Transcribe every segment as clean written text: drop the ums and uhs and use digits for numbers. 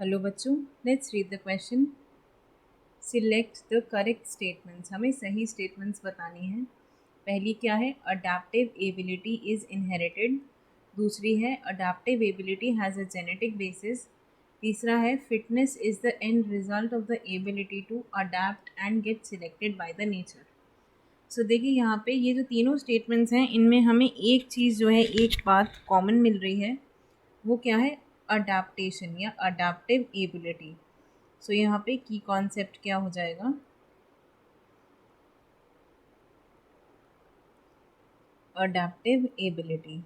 Hello बच्चों, let's read the question. Select the correct statements. हमें सही स्टेटमेंट्स बतानी हैं। पहली क्या है? Adaptive ability is inherited. दूसरी है adaptive ability has a genetic basis. तीसरा है fitness is the end result of the ability to adapt and get selected by the nature. So देखिए यहाँ पे ये जो तीनों स्टेटमेंट्स हैं, इनमें हमें एक चीज़ जो है, एक बात कॉमन मिल रही है। वो क्या है? अडेप्टेशन या अडेप्टिव एबिलिटी। सो यहाँ पे की कॉन्सेप्ट क्या हो जाएगा? Adaptive ability.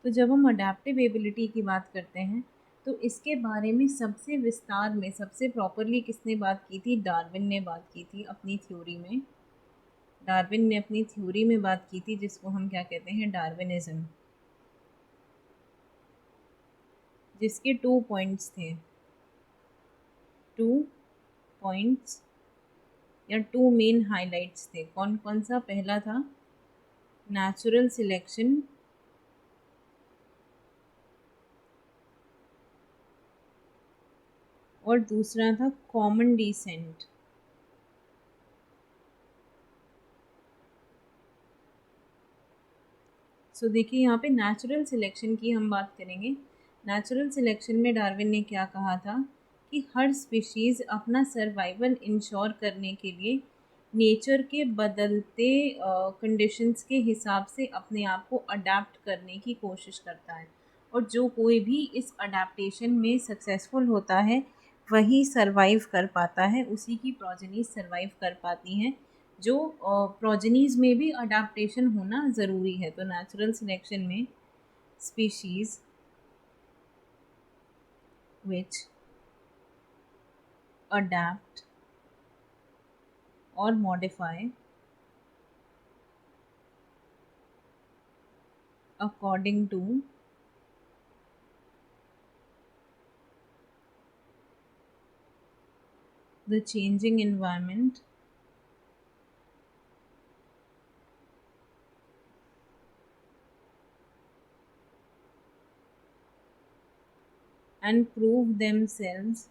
तो जब हम अडेप्टिव एबिलिटी की बात करते हैं तो इसके बारे में सबसे विस्तार में, सबसे प्रॉपरली किसने बात की थी? डार्विन ने बात की थी अपनी थ्योरी में। डार्विन ने अपनी थ्योरी में बात की थी, जिसको हम क्या कहते हैं? डार्विनिज्म। जिसके 2 पॉइंट्स थे, 2 पॉइंट्स या 2 मेन हाइलाइट्स थे। कौन कौन सा? पहला था नेचुरल सिलेक्शन, और दूसरा था कॉमन डिसेंट। सो देखिए यहाँ पे नेचुरल सिलेक्शन की हम बात करेंगे। नेचुरल सिलेक्शन में डार्विन ने क्या कहा था कि हर स्पीशीज़ अपना सर्वाइवल इंश्योर करने के लिए नेचर के बदलते कंडीशंस के हिसाब से अपने आप को अडेप्ट करने की कोशिश करता है, और जो कोई भी इस अडेप्टेशन में सक्सेसफुल होता है वही सरवाइव कर पाता है, उसी की प्रोजेनीज सरवाइव कर पाती हैं। जो प्रोजेनीज में भी अडाप्टेशन होना ज़रूरी है। तो नेचुरल सिलेक्शन में स्पीशीज़ विच अडेप्ट और modify according to the changing environment and prove themselves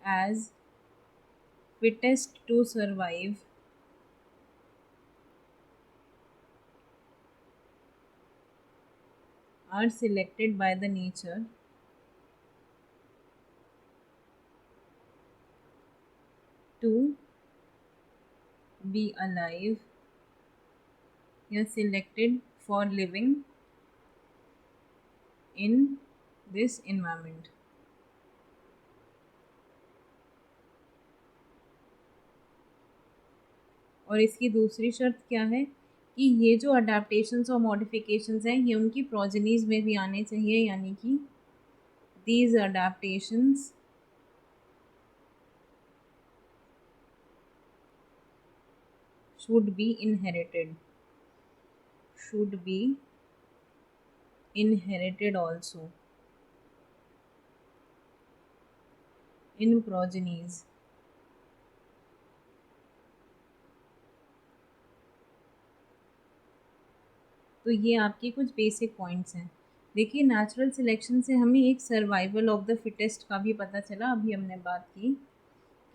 as fittest to survive are selected by the nature to be alive या selected for living in this environment। और इसकी दूसरी शर्त क्या है कि ये जो अडेप्टेशंस और मॉडिफिकेशंस हैं, ये उनकी प्रोजेनीज में भी आने चाहिए, यानी कि these adaptations should be inherited, should be inherited also in progenies। तो ये आपके कुछ बेसिक पॉइंट्स हैं। देखिए, नेचुरल सिलेक्शन से हमें एक सर्वाइवल ऑफ द फिटेस्ट का भी पता चला। अभी हमने बात की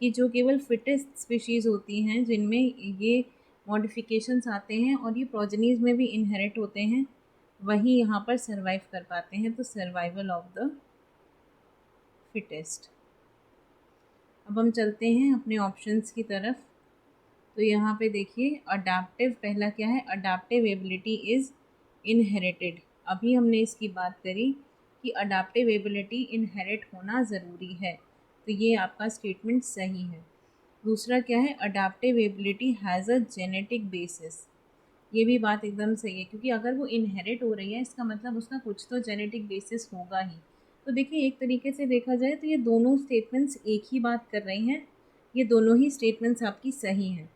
कि जो केवल फिटेस्ट स्पीशीज़ होती हैं, जिनमें ये मॉडिफिकेशंस आते हैं और ये प्रोजेनीज में भी इनहेरिट होते हैं, वही यहाँ पर सर्वाइव कर पाते हैं। तो सर्वाइवल ऑफ द फिटेस्ट। अब हम चलते हैं अपने ऑप्शंस की तरफ। तो यहाँ पे देखिए, अडेप्टिव पहला क्या है? Adaptive ability is inherited. अभी हमने इसकी बात करी कि अडेप्टिव एबिलिटी इनहेरिट होना ज़रूरी है, तो ये आपका स्टेटमेंट सही है। दूसरा क्या है? Adaptive ability has a genetic basis. ये भी बात एकदम सही है, क्योंकि अगर वो इनहेरिट हो रही है, इसका मतलब उसका कुछ तो जेनेटिक बेसिस होगा ही। तो देखिए, एक तरीके से देखा जाए तो ये दोनों स्टेटमेंट्स एक ही बात कर रही हैं। ये दोनों ही स्टेटमेंट्स आपकी सही हैं।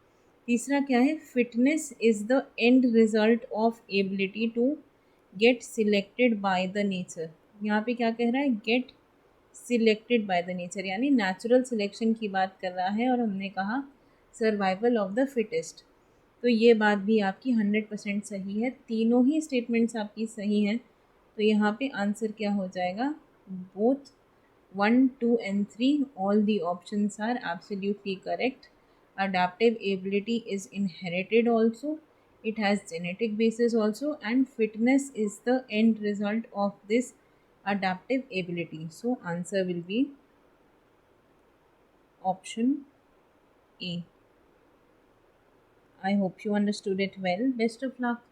तीसरा क्या है? Fitness is the end result of ability to get selected by the nature, यहाँ पे क्या कह रहा है, get selected by the nature, यानी नेचुरल सिलेक्शन की बात कर रहा है। और हमने कहा सर्वाइवल ऑफ द फिटेस्ट, तो ये बात भी आपकी 100% सही है, तीनों ही स्टेटमेंट्स आपकी सही हैं। तो यहाँ पे आंसर क्या हो जाएगा, both 1, 2 and 3, all the options are absolutely correct. Adaptive ability is inherited also, it has genetic basis also, and fitness is the end result of this adaptive ability. So answer will be option A. I hope you understood it well. Best of luck.